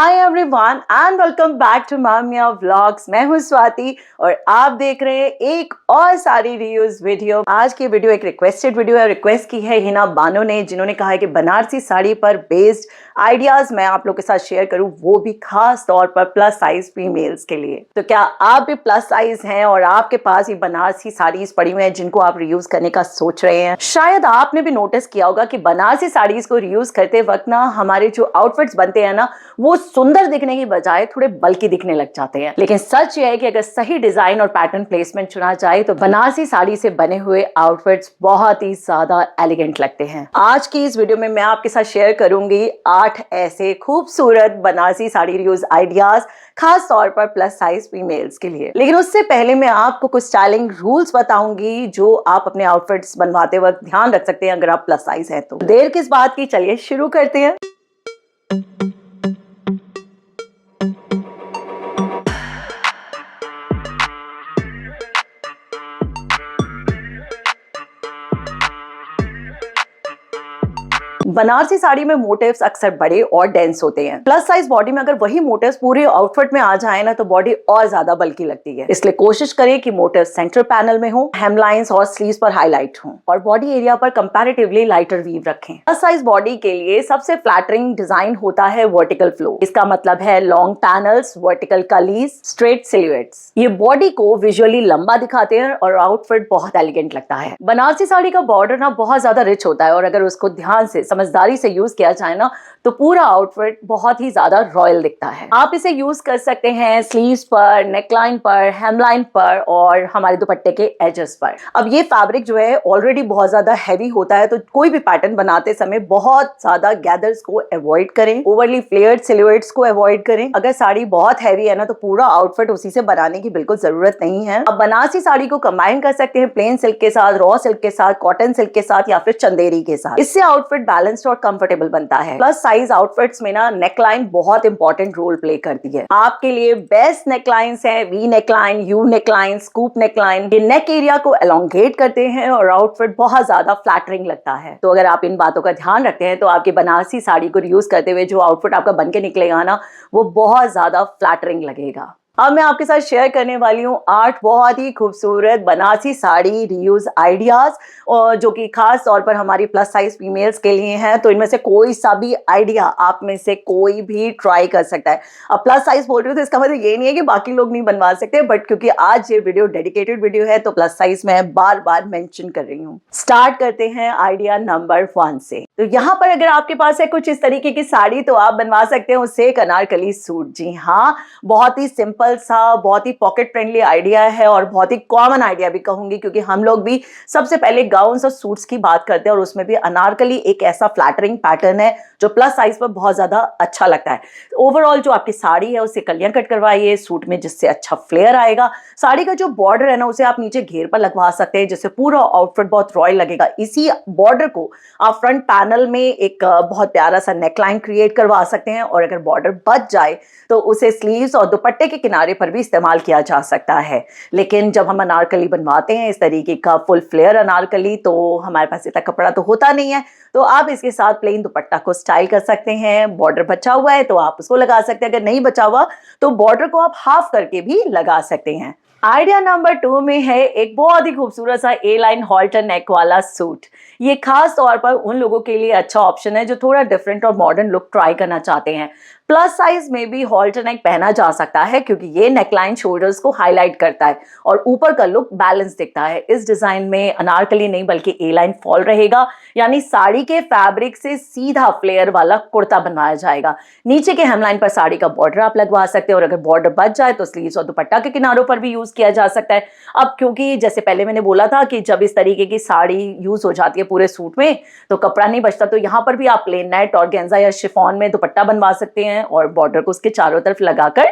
Hi everyone and welcome back to मामिया vlogs. मैं हूं स्वाति और आप देख रहे हैं एक और सारी रीयूज वीडियो। आज की वीडियो एक रिक्वेस्टेड वीडियो है। रिक्वेस्ट की है हिना बानो ने, जिन्होंने कहा है कि बनारसी साड़ी पर बेस्ड आइडियाज मैं आप लोग के साथ शेयर करूं, वो भी खास तौर पर प्लस साइज फीमेल्स के लिए। तो क्या आप भी प्लस साइज हैं और आपके पास ये बनारसी साड़ीज पड़ी हुई हैं जिनको आप रीयूज करने का सोच रहे हैं? शायद आपने भी नोटिस किया होगा कि बनारसी साड़ीज को रीयूज करते वक्त ना हमारे जो आउटफिट्स बनते हैं ना, वो सुंदर दिखने की बजाय थोड़े बल्कि दिखने लग जाते हैं। लेकिन सच ये है कि अगर सही डिजाइन और पैटर्न प्लेसमेंट चुना जाए तो बनारसी साड़ी से बने हुए आउटफिट्स बहुत ही ज्यादा एलिगेंट लगते हैं। आज की इस वीडियो में मैं आपके साथ शेयर करूंगी 8 ऐसे खूबसूरत बनारसी साड़ी रीयूज आइडियाज, खास तौर पर प्लस साइज फीमेल्स के लिए। लेकिन उससे पहले मैं आपको कुछ स्टाइलिंग रूल्स बताऊंगी जो आप अपने आउटफिट्स बनवाते वक्त ध्यान रख सकते हैं अगर आप प्लस साइज हैं तो। देर किस बात की, चलिए शुरू करते हैं। बनारसी साड़ी में मोटिव्स अक्सर बड़े और डेंस होते हैं। प्लस साइज बॉडी में अगर वही मोटिव्स पूरे आउटफिट में आ जाए ना तो बॉडी और ज्यादा बल्कि लगती है। इसलिए कोशिश करें कि मोटिव सेंटर पैनल में हो, हेमलाइंस और स्लीव्स पर हाईलाइट हो और बॉडी एरिया पर कंपैरेटिवली लाइटर वीव रखें। प्लस साइज बॉडी के लिए सबसे फ्लैटरिंग डिजाइन होता है वर्टिकल फ्लो। इसका मतलब है लॉन्ग पैनल्स, वर्टिकल कलीज, स्ट्रेट सिलुएट्स। ये बॉडी को विजुअली लंबा दिखाते हैं और आउटफिट बहुत एलिगेंट लगता है। बनारसी साड़ी का बॉर्डर ना बहुत ज्यादा रिच होता है और अगर उसको ध्यान से समझदारी से यूज किया जाए ना तो पूरा आउटफिट बहुत ही ज्यादा रॉयल दिखता है। आप इसे यूज कर सकते हैं स्लीव्स पर, नेकलाइन पर, हेमलाइन पर और हमारे दुपट्टे के एजेस पर। अब ये फैब्रिक जो है ऑलरेडी बहुत ज्यादा हैवी होता है, तो कोई भी पैटर्न बनाते समय बहुत ज्यादा गैदर्स को अवॉइड करें, ओवरली फ्लेयर्ड सिलुएट्स को अवॉइड करें। अगर साड़ी बहुत हैवी है ना तो पूरा आउटफिट उसी से बनाने की बिल्कुल जरूरत नहीं है। अब बनारसी साड़ी को कंबाइन कर सकते हैं प्लेन सिल्क के साथ, रॉ सिल्क के साथ, कॉटन सिल्क के साथ या फिर चंदेरी के साथ। इससे आउटफिट बैलेंस्ड और कंफर्टेबल बनता है। प्लस साइज आउटफिट्स में ना नेकलाइन बहुत इंपॉर्टेंट रोल प्ले करती है। आपके लिए बेस्ट नेकलाइंस हैं we neckline, you neckline, scoop neckline. ये नेक एरिया को एलोंगेट करते हैं और आउटफिट बहुत ज्यादा फ्लैटरिंग लगता है। तो अगर आप इन बातों का ध्यान रखते हैं तो आपकी बनारसी साड़ी को यूज करते हुए जो आउटफिट आपका बन के निकलेगा ना, वो बहुत ज्यादा फ्लैटरिंग लगेगा। अब मैं आपके साथ शेयर करने वाली हूँ 8 बहुत ही खूबसूरत बनारसी साड़ी रीयूज आइडियाज, जो कि खास तौर पर हमारी प्लस साइज फीमेल्स के लिए हैं। तो इनमें से कोई सा भी आइडिया आप में से कोई भी ट्राई कर सकता है। अब प्लस साइज बोल रही हूँ तो इसका मतलब ये नहीं है कि बाकी लोग नहीं बनवा सकते, बट क्योंकि आज ये वीडियो डेडिकेटेड वीडियो है तो प्लस साइज मैं बार बार मेंशन कर रही हूँ। स्टार्ट करते हैं आइडिया नंबर 1 से। तो यहाँ पर अगर आपके पास है कुछ इस तरीके की साड़ी तो आप बनवा सकते हैं उससे एक अनारकली सूट। जी हाँ, बहुत ही सिंपल सा, बहुत ही पॉकेट फ्रेंडली आइडिया है और बहुत ही कॉमन आइडिया भी कहूंगी, क्योंकि हम लोग भी सबसे पहले गाउन्स और सूट्स की बात करते हैं और उसमें भी अनारकली एक ऐसा फ्लैटरिंग पैटर्न है जो प्लस साइज पर बहुत ज्यादा अच्छा लगता है। ओवरऑल जो आपकी साड़ी है उससे कलियां कट करवाइए सूट में, जिससे अच्छा फ्लेयर आएगा। साड़ी का जो बॉर्डर है ना उसे आप नीचे घेर पर लगवा सकते हैं, जिससे पूरा आउटफिट बहुत रॉयल लगेगा। इसी बॉर्डर को आप फ्रंट पैनल में एक बहुत प्यारा सा नेकलाइन क्रिएट करवा सकते हैं और अगर बॉर्डर बच जाए तो उसे स्लीव्स और दुपट्टे के किनारे पर भी इस्तेमाल किया जा सकता है। लेकिन जब हम अनारकली बनवाते हैं इस तरीके का फुल फ्लेयर अनारकली, तो हमारे पास इतना कपड़ा तो होता नहीं है, तो आप इसके साथ प्लेन दुपट्टा को स्टाइल कर सकते हैं। बॉर्डर बचा हुआ है तो आप उसको लगा सकते हैं, अगर नहीं बचा हुआ तो बॉर्डर को आप हाफ करके भी लगा सकते हैं। आइडिया नंबर 2 में है एक बहुत ही खूबसूरत सा ए लाइन हॉल्टर नेक वाला सूट। ये खास तौर पर उन लोगों के लिए अच्छा ऑप्शन है जो थोड़ा डिफरेंट और मॉडर्न लुक ट्राई करना चाहते हैं। प्लस साइज में भी हॉल्टर नेक पहना जा सकता है क्योंकि ये नेकलाइन शोल्डर्स को हाईलाइट करता है और ऊपर का लुक बैलेंस दिखता है। इस डिजाइन में अनारकली नहीं बल्कि ए लाइन फॉल रहेगा, यानी साड़ी के फैब्रिक से सीधा फ्लेयर वाला कुर्ता बनवाया जाएगा। नीचे के हेमलाइन पर साड़ी का बॉर्डर आप लगवा सकते हैं और अगर बॉर्डर बच जाए तो स्लीव्स और दुपट्टा के किनारों पर भी यूज किया जा सकता है। अब क्योंकि जैसे पहले मैंने बोला था कि जब इस तरीके की साड़ी यूज हो जाती है पूरे सूट में तो कपड़ा नहीं बचता, तो यहाँ पर भी आप प्लेन नेट और गेंजा या शिफॉन में दुपट्टा बनवा सकते हैं और बॉर्डर को उसके चारों तरफ लगाकर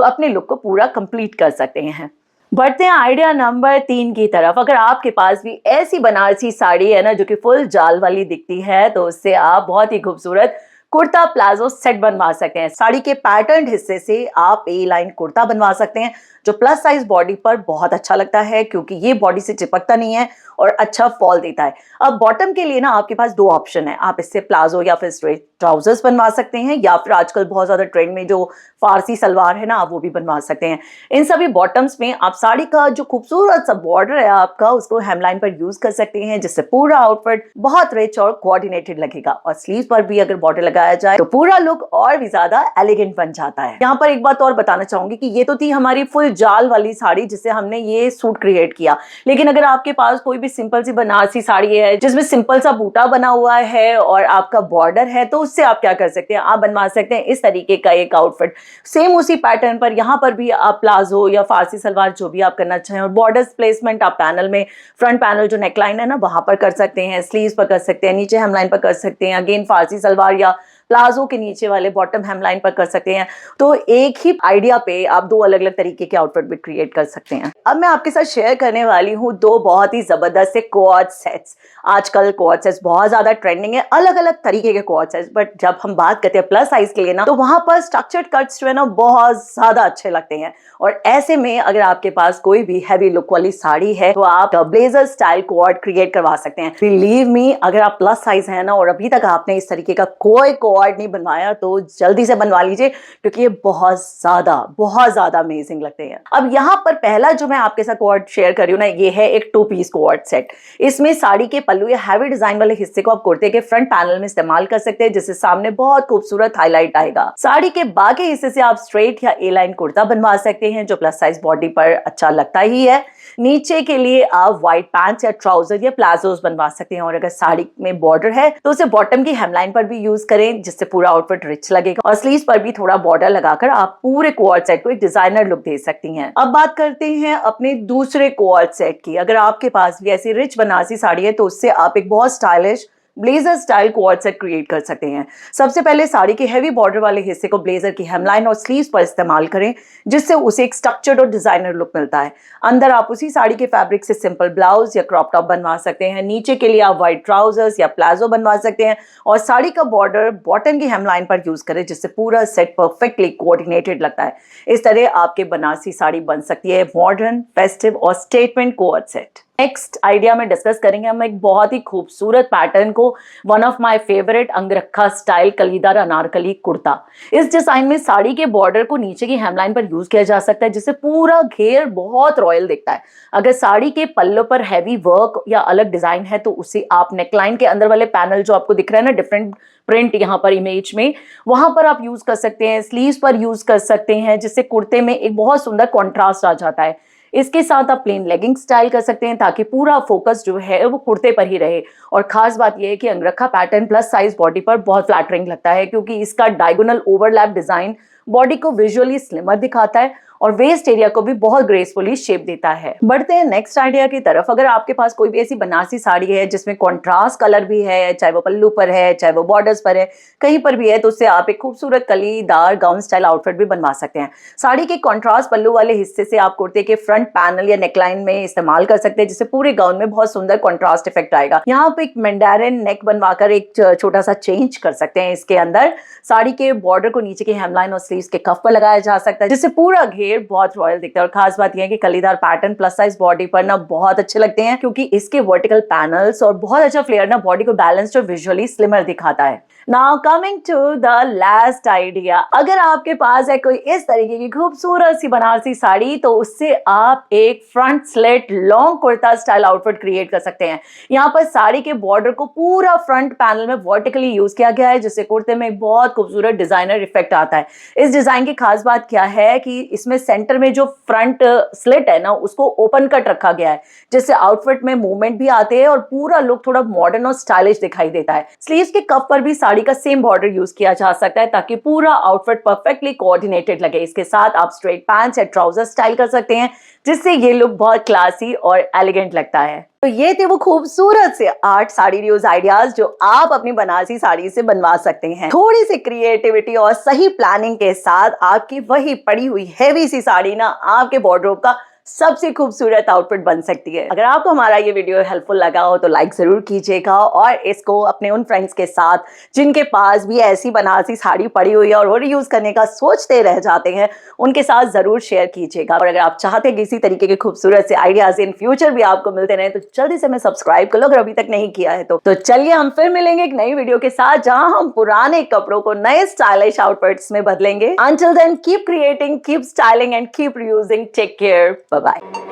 अपने लुक को पूरा कंप्लीट कर सकते हैं। बढ़ते हैं आइडिया नंबर 3 की तरफ। अगर आपके पास भी ऐसी बनारसी साड़ी है ना जो कि फुल जाल वाली दिखती है तो उससे आप बहुत ही खूबसूरत कुर्ता प्लाजो सेट बनवा सकते हैं। साड़ी के पैटर्न हिस्से से आप ए लाइन कुर्ता बनवा सकते हैं जो प्लस साइज बॉडी पर बहुत अच्छा लगता है क्योंकि ये बॉडी से चिपकता नहीं है और अच्छा फॉल देता है। अब बॉटम के लिए ना आपके पास 2 ऑप्शन है, आप इससे प्लाजो या फिर स्ट्रेट ट्राउजर्स बनवा सकते हैं, या फिर आजकल बहुत ज्यादा ट्रेंड में जो फारसी सलवार है ना, आप वो भी बनवा सकते हैं। इन सभी बॉटम्स में आप साड़ी का जो खूबसूरत सा बॉर्डर है आपका, उसको हेमलाइन पर यूज कर सकते हैं, जिससे पूरा आउटफिट बहुत रिच और कोऑर्डिनेटेड लगेगा। और स्लीव पर भी अगर बॉर्डर लगाया जाए तो पूरा लुक और भी ज्यादा एलिगेंट बन जाता है। यहाँ पर एक बात और बताना चाहूंगी कि ये तो थी हमारी फुल जाल वाली साड़ी जिससे हमने ये सूट क्रिएट किया, लेकिन अगर आपके पास कोई भी सिंपल सी बनारसी साड़ी है जिसमें सिंपल सा बूटा बना हुआ है और आपका बॉर्डर है, तो उससे आप क्या कर सकते हैं, आप बनवा सकते हैं इस तरीके का एक आउटफिट सेम उसी पैटर्न पर। यहाँ पर भी आप प्लाजो या फारसी सलवार जो भी आप करना चाहें, और बॉर्डर प्लेसमेंट आप पैनल में फ्रंट पैनल जो नेकलाइन है ना वहां पर कर सकते हैं, स्लीव्स पर कर सकते हैं, नीचे हेमलाइन पर कर सकते हैं, अगेन फारसी सलवार या प्लाजो के नीचे वाले बॉटम हेमलाइन पर कर सकते हैं। तो एक ही आइडिया पे आप दो अलग अलग तरीके के आउटफिट भी क्रिएट कर सकते हैं। अब मैं आपके साथ शेयर करने वाली हूँ दो बहुत ही जबरदस्त से कोऑर्ड सेट्स। आजकल कोऑर्ड सेट्स बहुत ज्यादा ट्रेंडिंग है, अलग अलग तरीके के कोऑर्ड सेट्स, बट जब हम बात करते हैं प्लस साइज के लिए ना, तो वहां पर स्ट्रक्चर्ड कट्स जो है ना बहुत ज्यादा अच्छे लगते हैं। और ऐसे में अगर आपके पास कोई भी हैवी लुक वाली साड़ी है तो आप ब्लेजर स्टाइल कोऑर्ड क्रिएट करवा सकते हैं। बिलीव मी, अगर आप प्लस साइज है ना और अभी तक आपने इस तरीके का कोई कोऑर्ड नहीं बनवाया तो जल्दी से बनवा लीजिए, क्योंकि ये बहुत ज्यादा अमेजिंग लगते हैं। अब यहाँ पर पहला जो मैं आपके साथ कोऑर्ड शेयर कर रही हूँ ना, ये है एक 2 पीस कोऑर्ड सेट। इसमें साड़ी के पल्लू या हैवी डिजाइन वाले हिस्से को आप कुर्ते के फ्रंट पैनल में इस्तेमाल कर सकते हैं, जिससे सामने बहुत खूबसूरत हाईलाइट आएगा। साड़ी के बाकी हिस्से से आप स्ट्रेट या ए लाइन कुर्ता बनवा सकते हैं जो प्लस साइज बॉडी पर अच्छा लगता ही है। नीचे के लिए आप व्हाइट पैंट्स या ट्राउजर या प्लाजोस बनवा सकते हैं, और अगर साड़ी में बॉर्डर है तो उसे बॉटम की हेमलाइन पर भी यूज करें, जिससे पूरा आउटफिट रिच लगेगा। और स्लीव्स पर भी थोड़ा बॉर्डर लगाकर आप पूरे कोऑर्ड सेट को एक डिजाइनर लुक दे सकती हैं। अब बात करते हैं अपने दूसरे कोऑर्ड सेट की। अगर आपके पास भी ऐसी रिच बनारसी साड़ी है तो उससे आप एक बहुत stylish blazer style co-ord set create कर सकते हैं। सबसे पहले साड़ी के हेवी बॉर्डर वाले हिस्से को ब्लेजर की हेमलाइन और स्लीव्स पर इस्तेमाल करें, जिससे उसे एक स्ट्रक्चर्ड और डिजाइनर लुक मिलता है। अंदर आप उसी साड़ी के फैब्रिक से सिंपल ब्लाउज या क्रॉप टॉप बनवा सकते हैं। नीचे के लिए आप व्हाइट ट्राउजर्स या प्लाजो बनवा सकते हैं, और साड़ी का बॉर्डर बॉटम की हेमलाइन पर यूज करें, जिससे पूरा सेट परफेक्टली कोऑर्डिनेटेड लगता है। इस तरह आपके बनारसी साड़ी बन सकती है मॉडर्न, फेस्टिव और statement coord set. Next idea में डिस्कस करेंगे हम एक बहुत ही खूबसूरत पैटर्न को, one of my favourite angrakha style kalidar anarkali kurta. इस डिजाइन में साड़ी के बॉर्डर को नीचे की हेमलाइन पर यूज किया जा सकता है, जिससे पूरा घेर बहुत रॉयल दिखता है। अगर साड़ी के पल्लों पर हैवी वर्क या अलग डिजाइन है तो उसे आप नेकलाइन के अंदर वाले पैनल जो आपको दिख रहा है ना, डिफरेंट प्रिंट यहाँ पर इमेज में, वहां पर आप यूज कर सकते हैं। स्लीव्स पर यूज कर सकते हैं, जिससे कुर्ते में एक बहुत सुंदर कॉन्ट्रास्ट आ जाता है। इसके साथ आप प्लेन लेगिंग स्टाइल कर सकते हैं, ताकि पूरा फोकस जो है वो कुर्ते पर ही रहे। और खास बात यह है कि अंगरखा पैटर्न प्लस साइज बॉडी पर बहुत फ्लैटरिंग लगता है, क्योंकि इसका डायगोनल ओवरलैप डिजाइन बॉडी को विजुअली स्लिमर दिखाता है और वेस्ट एरिया को भी बहुत ग्रेसफुली शेप देता है। बढ़ते हैं नेक्स्ट आइडिया की तरफ। अगर आपके पास कोई भी ऐसी बनारसी साड़ी है जिसमें कॉन्ट्रास्ट कलर भी है, चाहे वो पल्लू पर है, चाहे वो बॉर्डर्स पर है, कहीं पर भी है, तो उससे आप एक खूबसूरत कलीदार गाउन स्टाइल आउटफिट भी बनवा सकते हैं। साड़ी के कॉन्ट्रास्ट पल्लू वाले हिस्से से आप कुर्ते के फ्रंट पैनल या नेकलाइन में इस्तेमाल कर सकते हैं, जिससे पूरे गाउन में बहुत सुंदर कॉन्ट्रास्ट इफेक्ट आएगा। यहाँ पे एक मैंडेरिन नेक बनवाकर एक छोटा सा चेंज कर सकते हैं। इसके अंदर साड़ी के बॉर्डर को नीचे के हेमलाइन और स्लीव्स के कफ पर लगाया जा सकता है, जिससे पूरा घेर बहुत रॉयल दिखता है। और खास बात यह है कि कलीदार पैटर्न प्लस साइज बॉडी पर ना बहुत अच्छे लगते हैं, क्योंकि इसके वर्टिकल पैनल्स और बहुत अच्छा फ्लेयर ना बॉडी को बैलेंस्ड और विजुअली स्लिमर दिखाता है। Now coming to the last idea. अगर आपके पास है कोई इस तरीके की खूबसूरत सी बनारसी साड़ी, तो उससे आप एक front slit long kurta style outfit create कर सकते हैं। यहाँ पर साड़ी के बॉर्डर को पूरा फ्रंट पैनल में वर्टिकली यूज किया गया है, जिससे कुर्ते में बहुत खूबसूरत डिजाइनर इफेक्ट आता है। इस डिजाइन की खास बात क्या है कि इसमें सेंटर में जो फ्रंट स्लिट है ना, उसको ओपन कट रखा गया है, जिससे आउटफिट में मूवमेंट भी आते हैं और पूरा लुक थोड़ा मॉडर्न और स्टाइलिश दिखाई देता है। स्लीव्स के कफ पर भी साड़ी का सेम बॉर्डर यूज किया जा सकता है, ताकि पूरा आउटफिट परफेक्टली कोऑर्डिनेटेड लगे। इसके साथ आप स्ट्रेट पैंट्स या ट्राउजर स्टाइल कर सकते हैं, जिससे ये लुक बहुत क्लासी और एलिगेंट लगता है। तो ये थे वो खूबसूरत से 8 साड़ी यूज आइडियाज जो आप अपनी बनारसी साड़ी से बनवा सकते हैं। थोड़ी सी क्रिएटिविटी और सही प्लानिंग के साथ आपकी वही पड़ी हुई हैवी सी साड़ी ना आपके वार्डरोब का सबसे खूबसूरत आउटफिट बन सकती है। अगर आपको हमारा ये वीडियो हेल्पफुल लगा हो तो लाइक जरूर कीजिएगा और इसको अपने उन फ्रेंड्स के साथ जिनके पास भी ऐसी बनारसी साड़ी पड़ी हुई है और वो यूज करने का सोचते रह जाते हैं, उनके साथ जरूर शेयर कीजिएगा। और अगर आप चाहते हैं कि इसी तरीके के खूबसूरत से आइडियाज इन फ्यूचर भी आपको मिलते रहे तो जल्दी से मैं सब्सक्राइब कर लो अगर अभी तक नहीं किया है तो चलिए हम फिर मिलेंगे एक नई वीडियो के साथ जहां हम पुराने कपड़ों को नए स्टाइलिश आउटफिट्स में बदलेंगे। Until then, keep creating, keep styling and keep reusing. Take care. Bye bye.